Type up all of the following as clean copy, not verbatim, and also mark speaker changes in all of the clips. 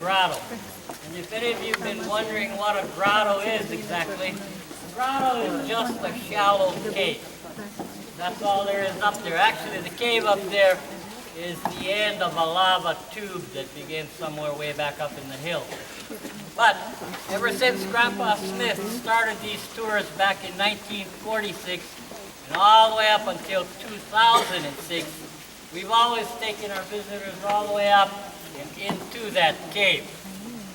Speaker 1: Grotto. And if any of you have been wondering what a grotto is exactly, a grotto is just a shallow cave. That's all there is up there. Actually, the cave up there is the end of a lava tube that begins somewhere way back up in the hills. But ever since Grandpa Smith started these tours back in 1946 and all the way up until 2006, we've always taken our visitors all the way up and into that cave.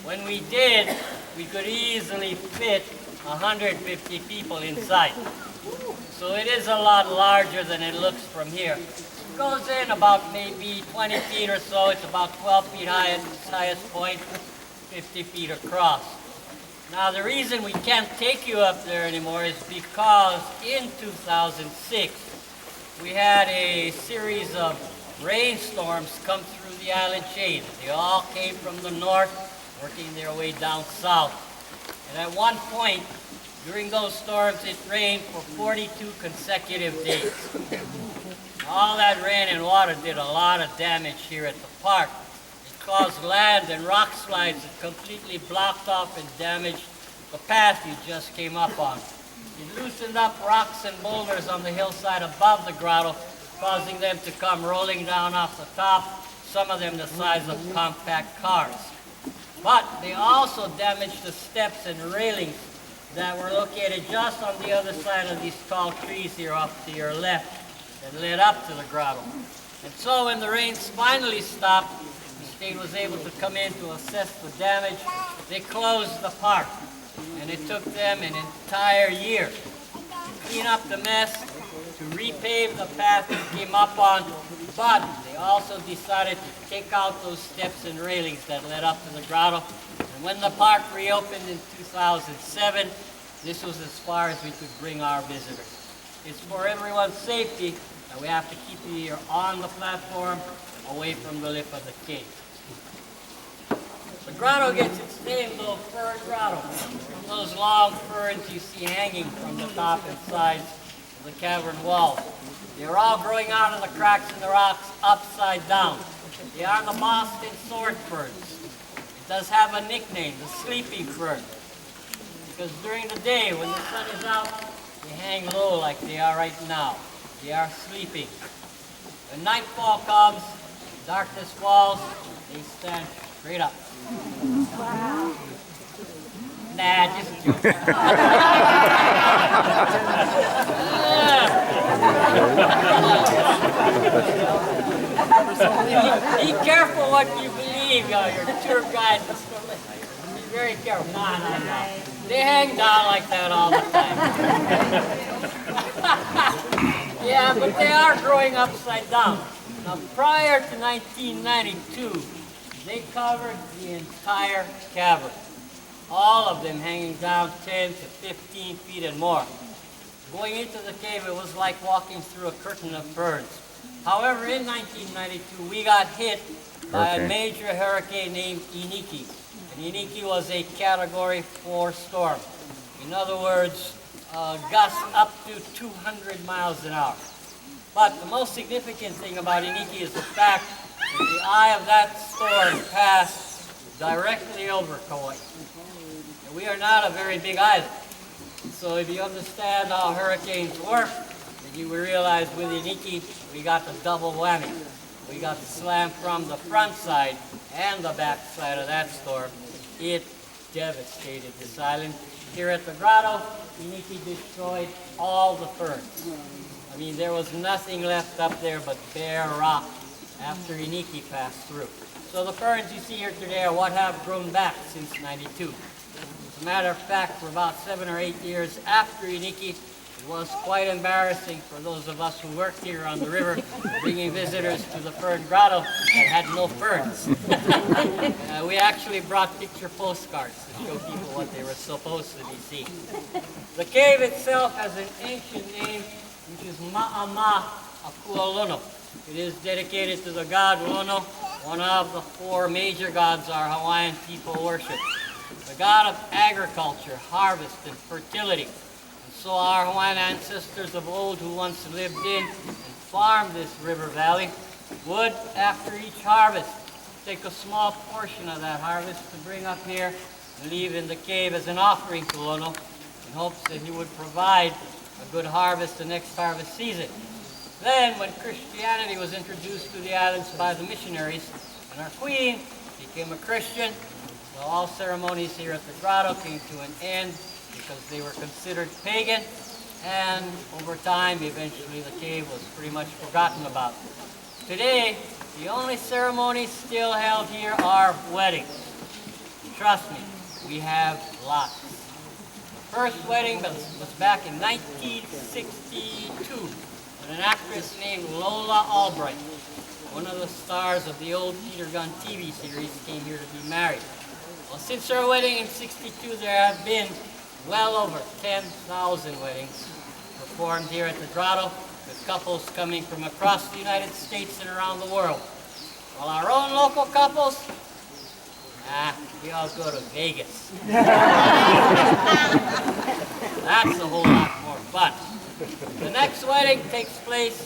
Speaker 1: When we did, we could easily fit 150 people inside. So it is a lot larger than it looks from here. It goes in about maybe 20 feet or so. It's about 12 feet high at its highest point, 50 feet across. Now the reason we can't take you up there anymore is because in 2006 we had a series of rainstorms come through the island chain. They all came from the north, working their way down south. And at one point, during those storms, it rained for 42 consecutive days. All that rain and water did a lot of damage here at the park. It caused land and rock slides that completely blocked off and damaged the path you just came up on. It loosened up rocks and boulders on the hillside above the grotto, causing them to come rolling down off the top, some of them the size of compact cars. But they also damaged the steps and railings that were located just on the other side of these tall trees here off to your left that led up to the grotto. And so when the rains finally stopped, the state was able to come in to assess the damage. They closed the park, and it took them an entire year to clean up the mess, to repave the path we came up on, but they also decided to take out those steps and railings that led up to the grotto. And when the park reopened in 2007, this was as far as we could bring our visitors. It's for everyone's safety that we have to keep you here on the platform, away from the lip of the cave. The grotto gets its name, though, Fern Grotto, from those long ferns you see hanging from the top and sides of the cavern walls. They're all growing out of the cracks in the rocks upside down. They are the Boston sword ferns. It does have a nickname, the sleeping fern, because during the day when the sun is out, they hang low like they are right now. They are sleeping. When nightfall comes, darkness falls, they stand straight up. Wow. Nah, just joking. Be careful what you believe, your tour guide. Be very careful. No. They hang down like that all the time. Yeah, but they are growing upside down. Now, prior to 1992, they covered the entire cavern. All of them hanging down 10 to 15 feet and more. Going into the cave, it was like walking through a curtain of ferns. However, in 1992, we got hit by a major hurricane named Iniki. And Iniki was a Category 4 storm. In other words, gusts up to 200 miles an hour. But the most significant thing about Iniki is the fact that the eye of that storm passed directly over Kauai. And we are not a very big island. So if you understand how hurricanes work, then you will realize with Iniki, we got the double whammy. We got the slam from the front side and the back side of that storm. It devastated this island. Here at the grotto, Iniki destroyed all the ferns. I mean, there was nothing left up there but bare rock after Iniki passed through. So the ferns you see here today are what have grown back since '92. As a matter of fact, for about 7 or 8 years after Iniki, it was quite embarrassing for those of us who worked here on the river, bringing visitors to the Fern Grotto that had no ferns. We actually brought picture postcards to show people what they were supposed to be seeing. The cave itself has an ancient name, which is Ma'ama Akualono. It is dedicated to the god Lono, one of the 4 major gods our Hawaiian people worship. The god of agriculture, harvest, and fertility. And so our Hawaiian ancestors of old who once lived in and farmed this river valley would, after each harvest, take a small portion of that harvest to bring up here and leave in the cave as an offering to Lono in hopes that he would provide a good harvest the next harvest season. Then, when Christianity was introduced to the islands by the missionaries, and our queen became a Christian, so all ceremonies here at the grotto came to an end because they were considered pagan, and over time, eventually the cave was pretty much forgotten about. Today, the only ceremonies still held here are weddings. Trust me, we have lots. The first wedding was back in 1962 with an actress named Lola Albright. One of the stars of the old Peter Gunn TV series came here to be married. Well, since her wedding in '62, there have been well over 10,000 weddings performed here at the grotto, with couples coming from across the United States and around the world. While our own local couples, we all go to Vegas. That's a whole lot more fun. The next wedding takes place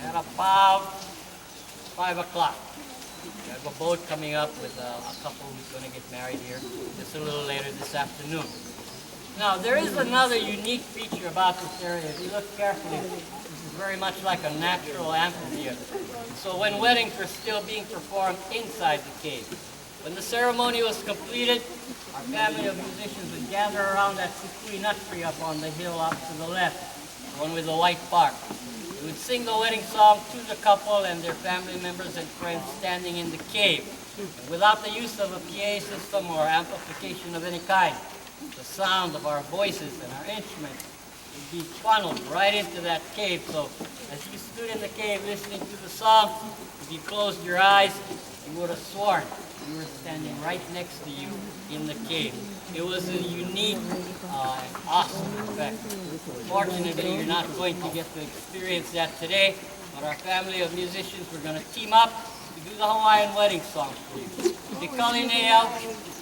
Speaker 1: at about 5 o'clock. We have a boat coming up with a couple who's going to get married here just a little later this afternoon. Now, there is another unique feature about this area. If you look carefully, this is very much like a natural amphitheater. So when weddings were still being performed inside the cave. When the ceremony was completed, our family of musicians would gather around that kukui nut tree up on the hill up to the left, the one with the white bark. They would sing the wedding song to the couple and their family members and friends standing in the cave. And without the use of a PA system or amplification of any kind, the sound of our voices and our instruments would be funneled right into that cave. So as you stood in the cave listening to the song, if you closed your eyes, you would have sworn we were standing right next to you in the cave. It was a unique and awesome effect. Fortunately, you're not going to get to experience that today, but our family of musicians, we're going to team up to do the Hawaiian wedding song for you. Ikalinea,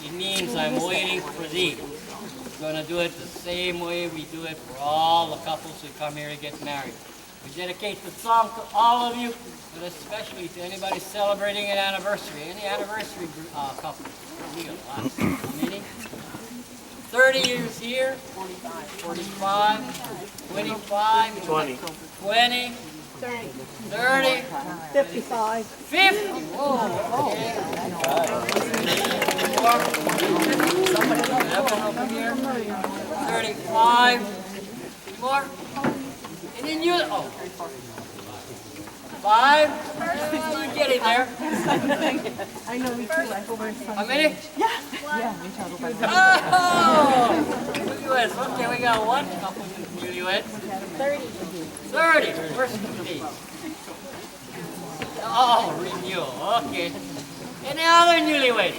Speaker 1: it means I'm waiting for thee. We're going to do it the same way we do it for all the couples who come here to get married. We dedicate the song to all of you, but especially to anybody celebrating an anniversary. Any anniversary couple? We got lots. How many? 30 years here, 45, 25, 20, 30,
Speaker 2: 55.
Speaker 1: 50. Whoa, okay. 35. More. And then you, 5. You're getting there.
Speaker 2: I know, me too. I hope I'm
Speaker 1: How many?
Speaker 2: Yeah, me too.
Speaker 1: Oh! Newlyweds. Okay, we got one couple newlyweds. 30. Where's these? Oh, renewal. Okay. Any other newlyweds?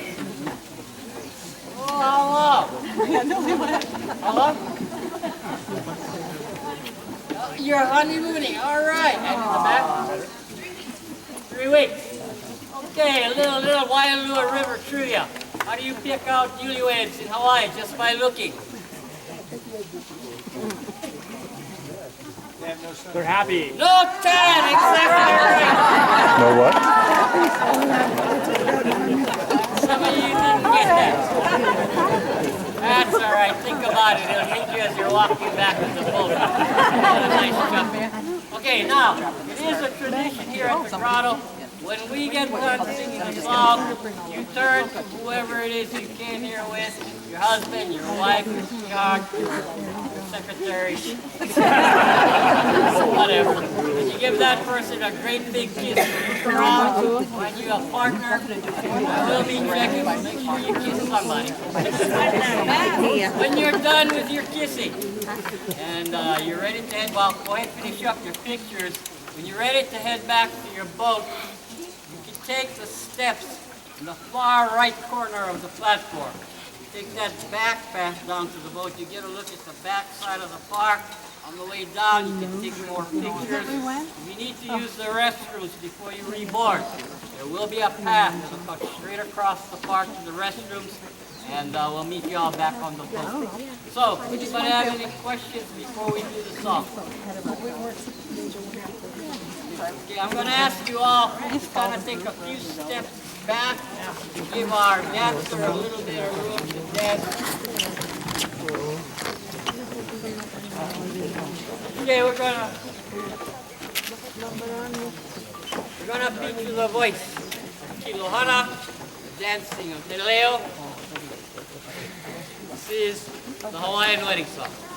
Speaker 1: Oh, how long? How long? You're honeymooning. All right. And in the back? 3 weeks. Okay, a little Waialua River trivia. How do you pick out newlyweds in Hawaii just by looking?
Speaker 3: They're happy.
Speaker 1: No tan, exactly right.
Speaker 4: No what?
Speaker 1: Some of you didn't get that. That's all right. Think about it. It'll hit you as you're walking back with the boat. Nice jump. Okay, now, it is a tradition here at the grotto. When we get done singing the song, you turn to whoever it is you came here with, your husband, your wife, your sweetheart, your secretary, whatever. And you give that person a great big kiss. Look around, find you a partner. I will be checking, so make sure you kiss somebody. When you're done with your kissing, and you're ready to head, well, go ahead and finish up your pictures. When you're ready to head back to your boat, take the steps in the far right corner of the platform. You take that back path down to the boat. You get a look at the back side of the park. On the way down, you can take more pictures. If you need to use the restrooms before you reboard, there will be a path that will cut straight across the park to the restrooms, and we'll meet you all back on the boat. So, anybody have any questions before we do the song? Okay, I'm going to ask you all to kind of take a few steps back to give our dancer a little bit of room to dance. Okay, we're gonna feature the voice. Kilohana, dancing of Te Leo. This is the Hawaiian wedding song.